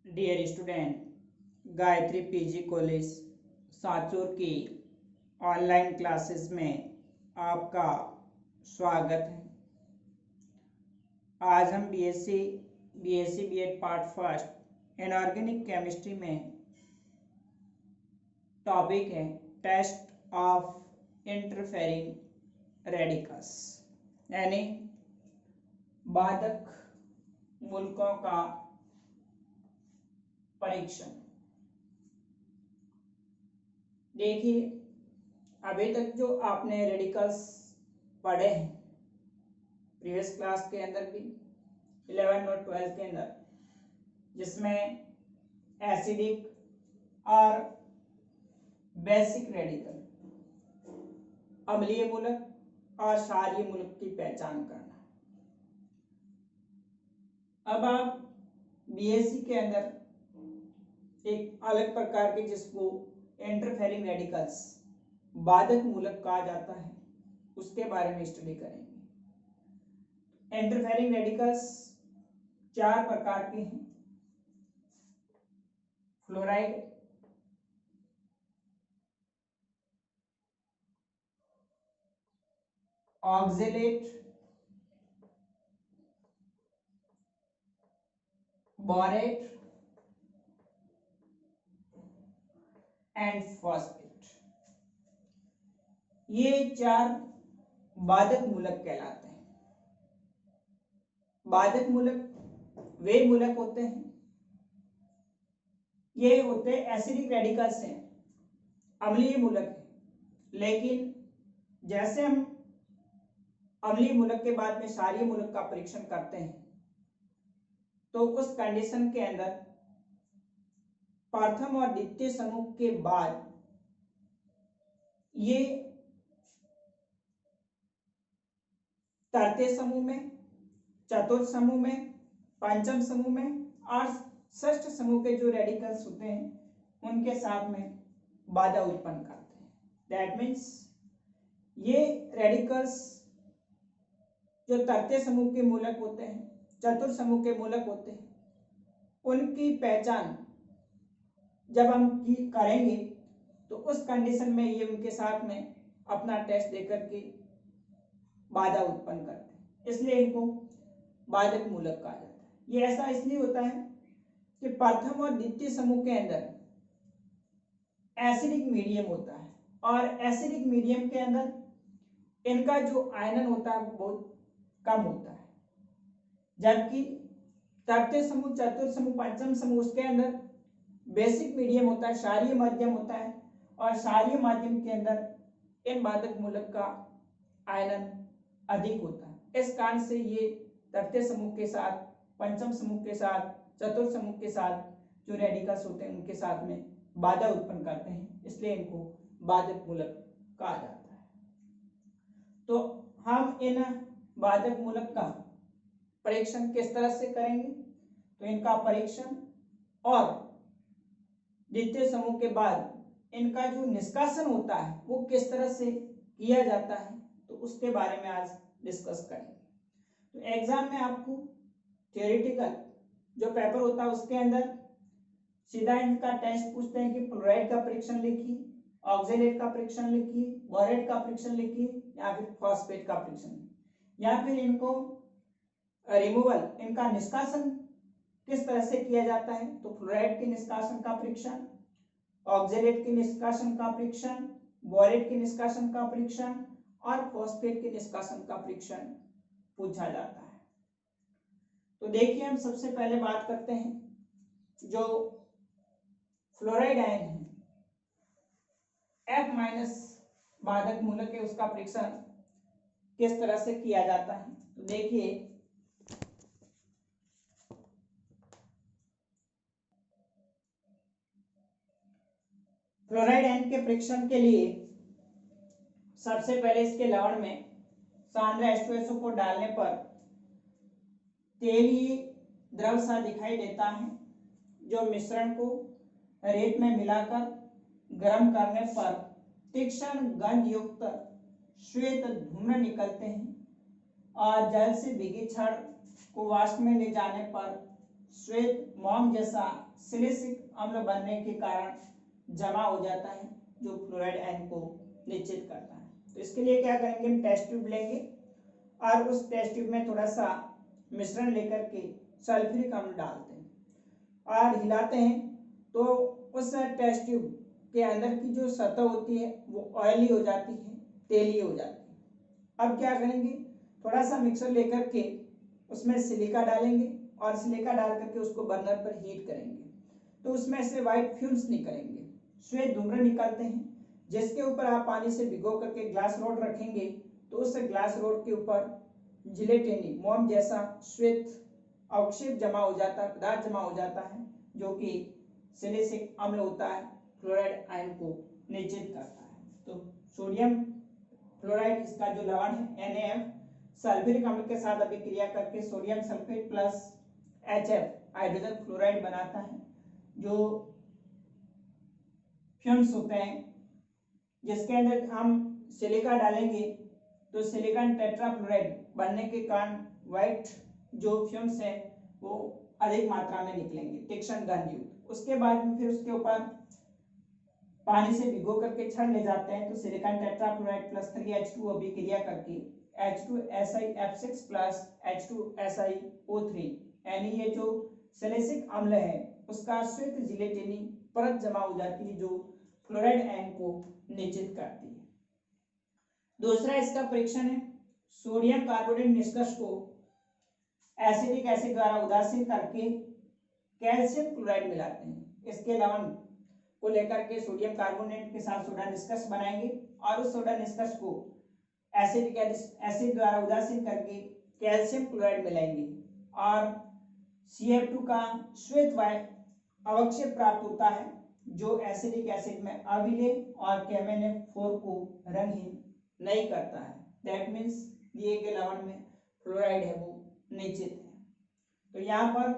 Dear student, Gayatri PG college Sachur की online classes में आपका स्वागत है। आज हम BSc BEd part first inorganic chemistry में टॉपिक है टेस्ट ऑफ इंटरफेरिंग रेडिकल्स, यानी बाधक मूलकों का परीक्षण। देखिए, अभी तक जो आपने रेडिकल्स पढ़े हैं प्रीवियस क्लास के अंदर भी 11 और 12 के अंदर, जिसमें एसिडिक और बेसिक रेडिकल, अम्लीय मूलक और क्षारीय मूलक की पहचान करना। अब आप बीएससी के अंदर एक अलग प्रकार के, जिसको इंटरफेरिंग रेडिकल्स, बाधक मूलक कहा जाता है, उसके बारे में स्टडी करेंगे। इंटरफेरिंग रेडिकल्स 4 प्रकार के हैं: fluoride, oxalate, borate and phosphate. ये 4 बाधक मूलक कहलाते हैं। बाधक मूलक वे मूलक होते हैं, ये होते एसिडिक रेडिकल्स हैं, अम्लीय मूलक है। लेकिन जैसे हम अम्लीय मूलक के बाद में क्षारीय मूलक का परीक्षण करते हैं, तो उस कंडीशन के अंदर प्रथम और द्वितीय समूह के बाद ये तृतीय समूह में, चतुर्थ समूह में, पंचम समूह में और षष्ठ समूह के जो रेडिकल्स होते हैं उनके साथ में बाधा उत्पन्न करते हैं। दैट मीन्स ये रेडिकल्स जो तृतीय समूह के मूलक होते हैं, चतुर्थ समूह के मूलक होते हैं, उनकी पहचान जब हम करेंगे तो उस कंडीशन में ये उनके साथ में अपना टेस्ट देकर के बाधा उत्पन्न करते हैं, इसलिए इनको बाधक मूलक कहा जाता है। ये ऐसा इसलिए होता है कि प्रथम और द्वितीय समूह के अंदर एसिडिक मीडियम होता है, और एसिडिक मीडियम के अंदर इनका जो आयनन होता है वो बहुत कम होता है, जबकि तृतीय समूह, चतुर्थ समूह, पंचम समूह, उसके अंदर बेसिक मीडियम होता है, क्षारीय माध्यम होता है, और क्षारीय माध्यम के अंदर इन बाधक मूलक का आयनन अधिक होता है। इस कारण से ये तृतीय समूह के साथ, पंचम समूह के साथ, चतुर्थ समूह के साथ जो रेडिकल्स होते हैं उनके साथ में बाधा उत्पन्न करते हैं, इसलिए इनको बाधक मूलक कहा जाता है। तो हम इन बाधक मूलक का परीक्षण किस तरह से करेंगे, तो इनका परीक्षण और द्वितीय समूह के बाद इनका जो निष्कासन होता है वो किस तरह से किया जाता है, तो उसके बारे में आज डिस्कस करेंगे। तो एग्जाम में आपको थियोरेटिकल जो पेपर होता है उसके अंदर सीधा इनका टेस्ट पूछते हैं कि फ्लोराइड का परीक्षण लिखिए, ऑक्जेलेट का परीक्षण लिखिए, बोरेट का परीक्षण लिखिए, या फिर फॉस्फेट का परीक्षण, या फिर इनको रिमूवल, इनका निष्कासन किस तरह से किया जाता है, तो फ्लोराइड के निष्कासन का परीक्षण, ऑक्जेलेट के निष्कासन का परीक्षण, बोरेट के निष्कासन का परीक्षण और फॉस्फेट के निष्कासन का परीक्षण पूछा जाता है। तो देखिए, हम सबसे पहले बात करते हैं जो फ्लोराइड आयन है, F- बाधक मूलक है, उसका परीक्षण किस तरह से किया जाता है। तो देखिए, फ्लोराइड आयन के परीक्षण के लिए सबसे पहले इसके लवण में सांद्र H2SO को डालने पर तेलीय द्रव सा दिखाई देता है, जो मिश्रण को रेत में मिलाकर गर्म करने पर तीक्ष्ण गंध युक्त श्वेत धूम्र निकलते हैं, और जल से भीगे छड़ को वाष्प में ले जाने पर श्वेत मोम जैसा सिलिसिक अम्ल बनने के कारण जमा हो जाता है, जो फ्लोराइड आयन को निश्चित करता है। तो इसके लिए क्या करेंगे, हम टेस्ट ट्यूब लेंगे और उस टेस्ट ट्यूब में थोड़ा सा मिश्रण लेकर के सल्फ्यूरिक अम्ल डालते हैं और हिलाते हैं, तो उस टेस्ट ट्यूब के अंदर की जो सतह होती है वो ऑयली हो जाती है, तेली हो जाती है। अब क्या करेंगे, थोड़ा सा मिक्सर लेकर के उसमें सिलिका डालेंगे और सिलिका डाल करके उसको बर्नर पर हीट करेंगे, तो उसमें से व्हाइट फ्यूम्स निकलेंगे, श्वेत धूम्र निकलते हैं, जिसके ऊपर आप पानी से भिगो करके ग्लास रोड रखेंगे, तो उस ग्लास रोड के ऊपर जिलेटिनी मोम जैसा श्वेत अवक्षेप जमा हो जाता है, पदार्थ जमा हो जाता है, जो कि सिलिसिक अम्ल होता है, फ्लोराइड आयन को निश्चित करता है। तो सोडियम फ्लोराइड इसका जो लवण है NaF सल्फ्यूरिक अम्ल के साथ अभिक्रिया करके sodium sulphate plus HF hydrogen fluoride बनाता है, जो फ्यूम्स होते हैं, जिसके अंदर हम सिलिका डालेंगे तो सिलिकॉन टेट्राफ्लोराइड बनने के कारण व्हाइट जो फ्यूम्स है वो अधिक मात्रा में निकलेंगे, तीक्ष्ण गंध युक्त। उसके बाद में फिर उसके ऊपर पानी से भिगो करके छड़ ले जाते हैं, तो सिलिकॉन टेट्राफ्लोराइड प्लस 3H2 अभिक्रिया करके H2SiF6 प्लस H2SiO3 यानी ये जो सिलिसिक अम्ल है उसका श्वेत जिलेटिनी परत जमा हो जाती है, जो फ्लोराइड आयन को निश्चित करती है। दूसरा इसका परीक्षण है, सोडियम कार्बोनेट निष्कर्ष को एसिटिक एसिड द्वारा उदासीन करके कैल्शियम क्लोराइड मिलाते हैं। इसके लवण को लेकर के सोडियम कार्बोनेट के साथ सोडा निष्कर्ष बनाएंगे और उस सोडा निष्कर्ष को एसिटिक एसिड द्वारा उदासीन करके कैल्शियम क्लोराइड मिलाएंगे और CF2 का श्वेत अवक्षेप प्राप्त होता है, जो एसिटिक एसिड में अविलेय और KMnF4 को रंगहीन नहीं करता है। दैट मीन्स दिए गए लवण में फ्लोराइड है वो निश्चित है। तो यहाँ पर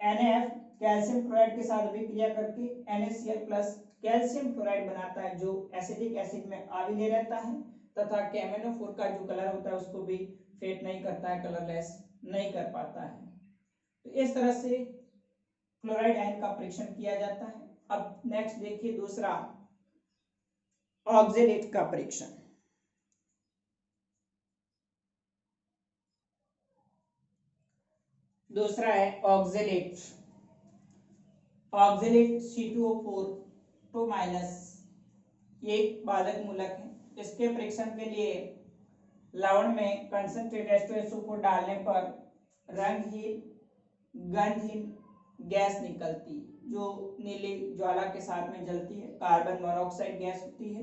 NaF कैल्शियम क्लोराइड के साथ अभिक्रिया करके NaCl प्लस कैल्शियम क्लोराइड बनाता है, जो एसिटिक एसिड में अविलेय रहता है तथा KMnO4 का जो कलर होता है उसको भी फेड नहीं करता है, कलरलेस नहीं कर पाता है। तो इस तरह से फ्लोराइड आयन का परीक्षण किया जाता है। अब नेक्स्ट देखिए दूसरा ऑक्जेलेट का परीक्षण। दूसरा है ऑक्जेलेट। ऑक्जेलेट C2O4 2 माइनस एक बाधक मूलक है। इसके परीक्षण के लिए लवण में कंसंट्रेट H2SO4 डालने पर रंगहीन गंधहीन गैस निकलती, जो नीली ज्वाला के साथ में जलती है, कार्बन मोनोऑक्साइड गैस होती है।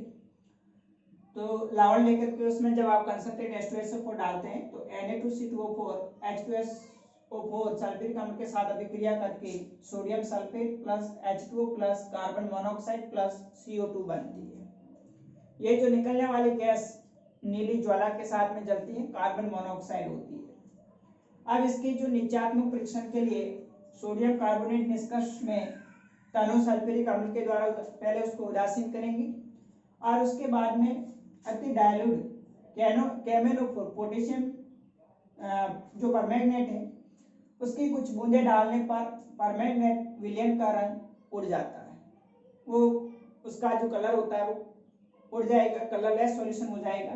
तो लवण लेकर के उसमें जब आप कंसंट्रेट H2SO4 डालते हैं तो Na2C2O4 H2SO4 सल्फ्यूरिक अम्ल के साथ अभिक्रिया करके sodium sulphate plus H2O plus carbon monoxide plus CO2 बनती है। ये जो निकलने वाली गैस नीली ज्वाला के साथ में जलती है, कार्बन मोनोऑक्साइड होती है। अब इसके जो निश्चात्मक परीक्षण के लिए सोडियम कार्बोनेट निष्कर्ष में तनु सल्फ्यूरिक अम्ल के द्वारा पहले उसको उदासीन करेंगे और उसके बाद में अति डायल्यूट KMnO4 पोटेशियम जो परमैंगनेट है उसकी कुछ बूंदे डालने पर परमैंगनेट विलयन का रंग उड़ जाता है, वो उसका जो कलर होता है वो उड़ जाएगा, कलरलेस सॉल्यूशन हो जाएगा।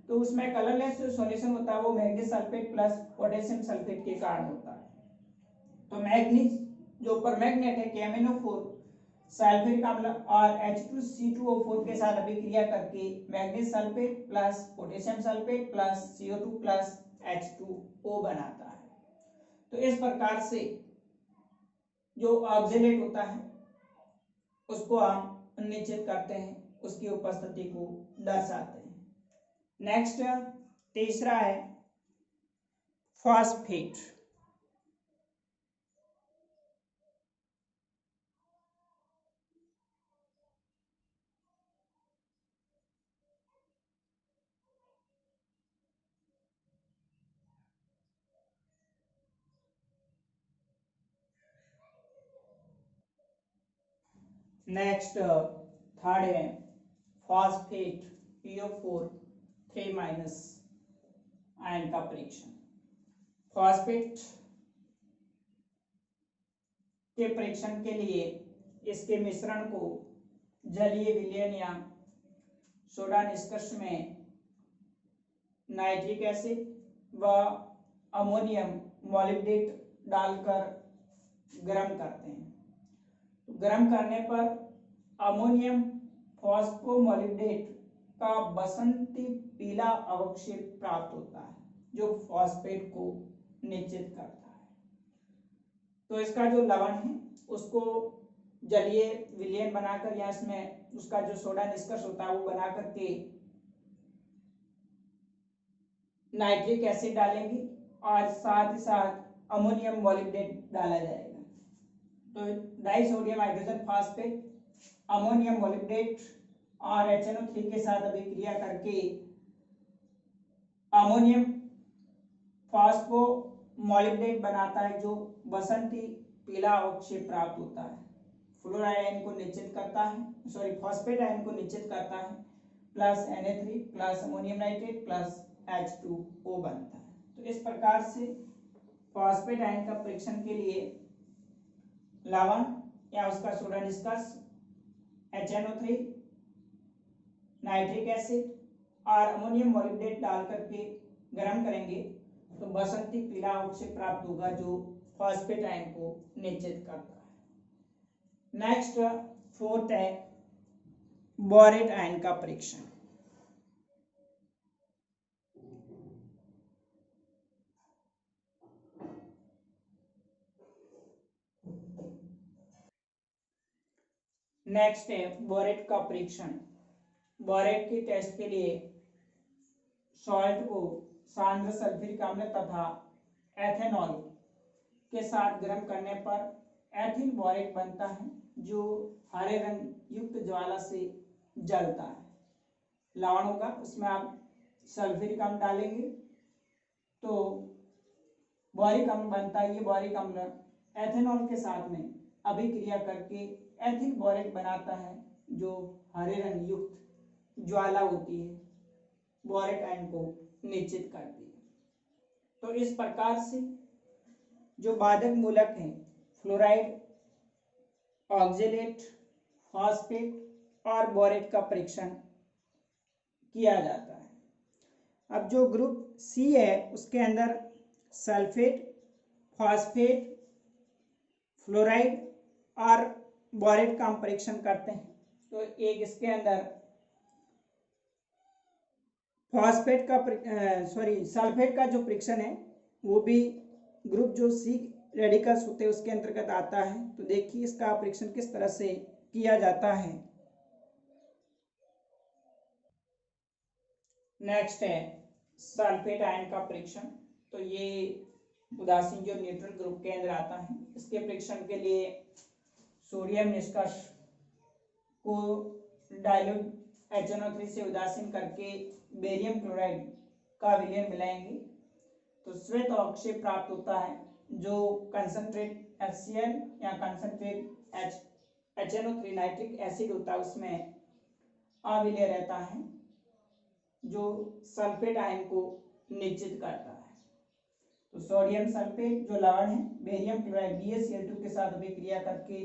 तो उसमें कलरलेस जो सॉल्यूशन होता है वो manganese sulphate plus potassium sulphate के कारण होता है। तो मैग्नीज जो परमैंगनेट है KMnO4 सल्फ्यूरिक अम्ल और H2C2O4 के साथ अभिक्रिया करके manganese sulphate plus potassium sulphate plus CO2 plus H2O बनाता है। तो इस प्रकार से जो ऑक्जेलेट होता है उसको हम निश्चित करते हैं, उसकी उपस्थिति को दर्शाते हैं। नेक्स्ट तीसरा है फॉस्फेट। नेक्स्ट थर्ड है फॉस्फेट PO4 3 माइनस आयन का परीक्षण। फॉस्फेट के परीक्षण के लिए इसके मिश्रण को जलीय विलयन या सोडा निष्कर्ष में नाइट्रिक एसिड व अमोनियम मॉलिब्डेट डालकर गर्म करते हैं। तो गर्म करने पर अमोनियम फॉस्फोमोलिब्डेट का बसंती पीला अवक्षेप प्राप्त होता है जो फॉस्फेट को निश्चित करता है। तो इसका जो लवण है उसको जलीय विलयन बनाकर या इसमें उसका जो सोडा निष्कर्ष होता है वो बना करके नाइट्रिक एसिड डालेंगे और साथ ही साथ अमोनियम मॉलिब्डेट डाला जाएगा। तो डाइसोडियम हाइड्रोजन फॉस्फेट अमोनियम मॉलिब्डेट और HNO3 के साथ अभिक्रिया करके अमोनियम फॉस्फोमोलिब्डेट बनाता है जो बसंती पीला अवक्षेप प्राप्त होता है। फ्लोराइड आयन को निश्चित करता है, फॉस्फेट आयन को निश्चित करता है, plus Na3 plus ammonium nitrate plus H2O बनता है। तो इस प्रकार से फॉस्फेट आयन का परीक्षण के लिए लवण या उसका सोडा निष्कर्ष HNO3 नाइट्रिक एसिड और अमोनियम मॉलिब्डेट डाल करके गर्म करेंगे तो बसंती पीला अवक्षेप प्राप्त होगा जो फॉस्फेट आयन को निश्चित करता है। नेक्स्ट फोर्थ है बोरेट आयन का परीक्षण। नेक्स्ट है बोरेट का परीक्षण। बोरेट के टेस्ट के लिए सॉल्ट को सांद्र सल्फ्यूरिक अम्ल तथा एथेनॉल के साथ गर्म करने पर एथिल बोरेट बनता है जो हरे रंग युक्त ज्वाला से जलता है। लवण होगा उसमें आप सल्फ्यूरिक अम्ल डालेंगे तो बोरिक अम्ल बनता है। ये बोरिक अम्ल एथेनॉल के साथ में अभिक्रिया करके एथिल बोरेट बनाता है जो हरे रंग युक्त ज्वाला होती है बोरेट आयन को निश्चित करती है। तो इस प्रकार से जो बाधक मूलक हैं फ्लोराइड, ऑक्जेलेट, फॉस्फेट और बोरेट का परीक्षण किया जाता है। अब जो ग्रुप सी है उसके अंदर सल्फेट, फॉस्फेट, फ्लोराइड और बोरेट का हम परीक्षण करते हैं। तो एक इसके अंदर फॉस्फेट का सल्फेट का जो परीक्षण है वो भी ग्रुप जो सी रेडिकल्स होते हैं उसके अंतर्गत आता है। तो देखिए इसका परीक्षण किस तरह से किया जाता है। नेक्स्ट है सल्फेट आयन का परीक्षण। तो ये उदासीन जो न्यूट्रल ग्रुप के अंदर आता है इसके परीक्षण के लिए सोडियम निष्कर्ष को डाइल्यूट HNO3 से उदासीन करके बेरियम क्लोराइड का विलयन मिलाएंगे तो श्वेत अवक्षेप प्राप्त होता है जो कंसंट्रेट HCl या कंसंट्रेट HNO3 नाइट्रिक एसिड होता है उसमें अविलय रहता है जो सल्फेट आयन को निश्चित करता है। तो सोडियम सल्फेट जो लवण है बेरियम क्लोराइड BaCl2 के साथ अभिक्रिया करके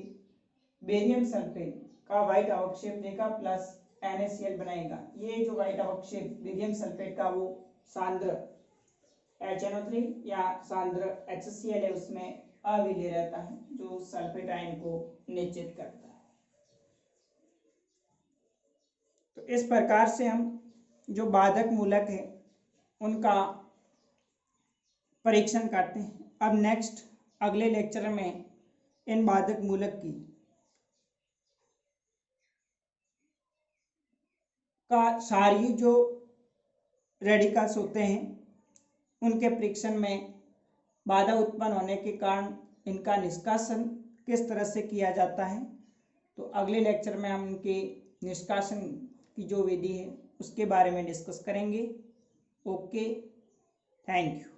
बेरियम सल्फेट का व्हाइट अवक्षेप देगा प्लस NaCl बनाएगा। ये जो व्हाइट अवक्षेप बेरियम सल्फेट का वो सांद्र HNO3 या सांद्र HCl है उसमें अविलय रहता है जो सल्फेट आयन को निश्चित करता है। तो इस प्रकार से हम जो बाधक मूलक है उनका परीक्षण करते हैं। अब नेक्स्ट अगले लेक्चर में इन बाधक मूलक की का सारी जो रेडिकल्स होते हैं उनके परीक्षण में बाधा उत्पन्न होने के कारण इनका निष्कासन किस तरह से किया जाता है। तो अगले लेक्चर में हम इनके निष्कासन की जो विधि है उसके बारे में डिस्कस करेंगे। Okay, thank you.